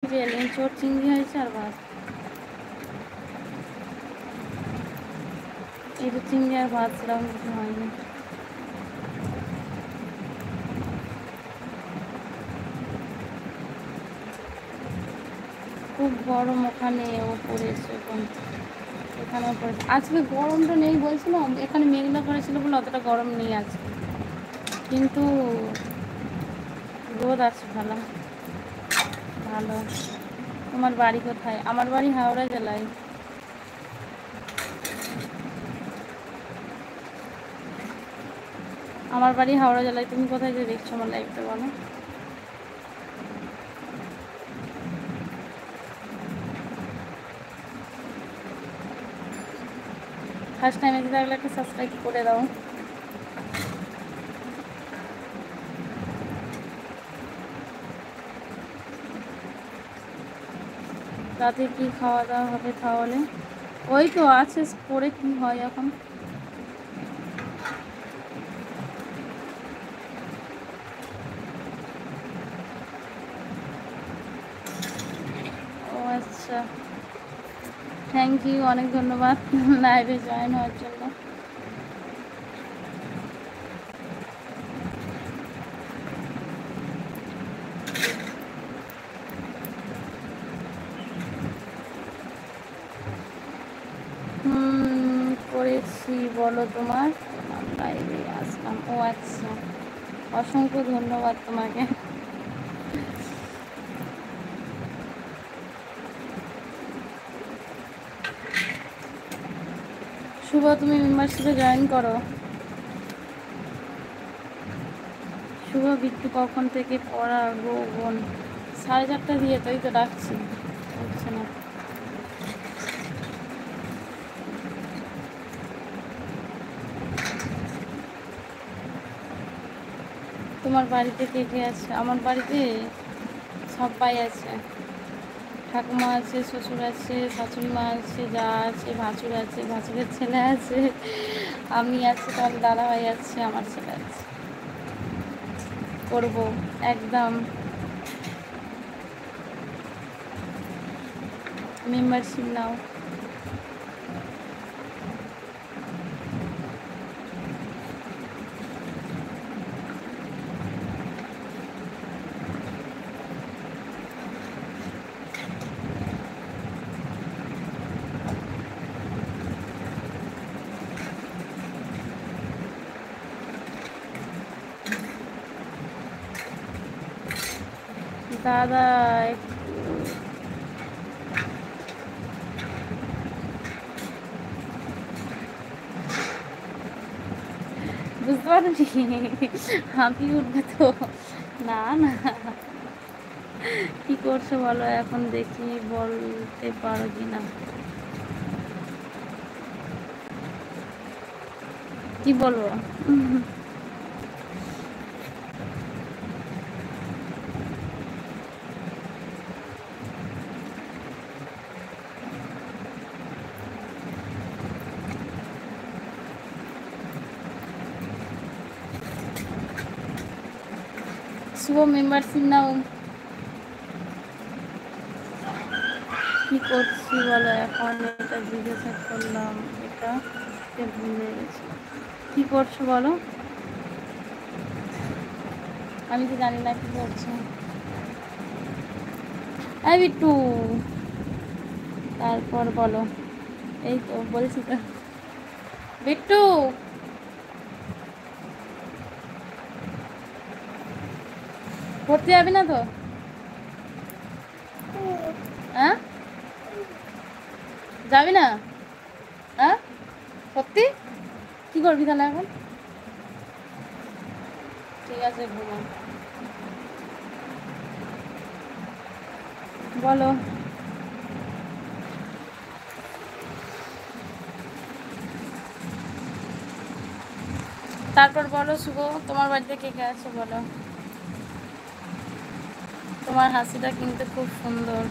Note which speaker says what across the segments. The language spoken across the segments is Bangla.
Speaker 1: যে এঁচোড় চিংড়ি হয়েছে আর ভাত। এই তো চিংড়ি আর ভাত সেরকম কিছু হয়নি। খুব গরম ওখানে ওপরে এখানে পড়েছে। আজকে গরমটা নেই বলছিলাম, এখানে মেঘলা করেছিল বলে অতটা গরম নেই আজকে, কিন্তু রোদ আছে ভালো ভালো। তোমার বাড়ি কোথায়? আমার বাড়ি হাওড়া জেলায়। আমার বাড়ি হাওড়া জেলায়। তুমি কোথায় যে দেখছো আমার লাইফটা বলো? ফার্স্ট টাইম এসে থাকলে একটা সাবস্ক্রাইব করে দাও। রাতে কি খাওয়া দাওয়া হবে তাহলে? ওই তো আছে পরে কি হয় এখন। ও আচ্ছা, থ্যাংক ইউ, অনেক ধন্যবাদ লাইভে জয়েন হওয়ার জন্য। করেছি বলো তোমার লাইভে আসলাম। ও আচ্ছা, অসংখ্য ধন্যবাদ তোমাকে। শুভ, তুমি মেম্বারশিপে জয়েন করো। শুভ, বিট্টু কখন থেকে পড়া গো বোন? 4:30 দিয়ে তোই তো ডাকছি, হচ্ছে না। তোমার বাড়িতে কে কে আছে? আমার বাড়িতে সবাই আছে। ঠাকুমা আছে, শ্বশুর আছে, শাশুড়ি মা আছে, যা আছে, ভাসুর আছে, ভাসুরের ছেলে আছে, আমি আছি, তার দাদাভাই আছে, আমার ছেলে আছে। করবো একদম। মেম্বারশিপ নাও। দাদা বুঝতে পারছি, হাঁপি উঠবে তো। না না, কি করছো বলো এখন দেখি, বলতে পারো কি না? কি বলবো? শুভ, মেম্বারশিপ নাও। কি করছি বলো এখন? এটা জিজ্ঞাসা করলাম, এটা ভুলে গেছি। কি করছো বলো? আমি তো জানি না কি করছো। এই বিট্টু, তারপর বলো। এই তো বলছি তো। বিট্টু, পড়তে যাবি না তো? হ্যাঁ, যাবি না? হ্যাঁ, সত্যি? কি করবি তাহলে এখন? ঠিক আছে, ঘুমা। বলো তারপর বলো। শুভ, তোমার বাড়িতে কে কে আছে বলো? তোমার হাসিটা কিন্তু খুব সুন্দর।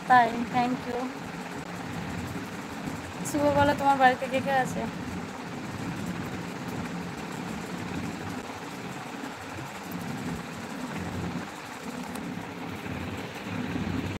Speaker 1: তাই? Thank you. শুভ, বলো তোমার বাড়িতে কে কে আছে?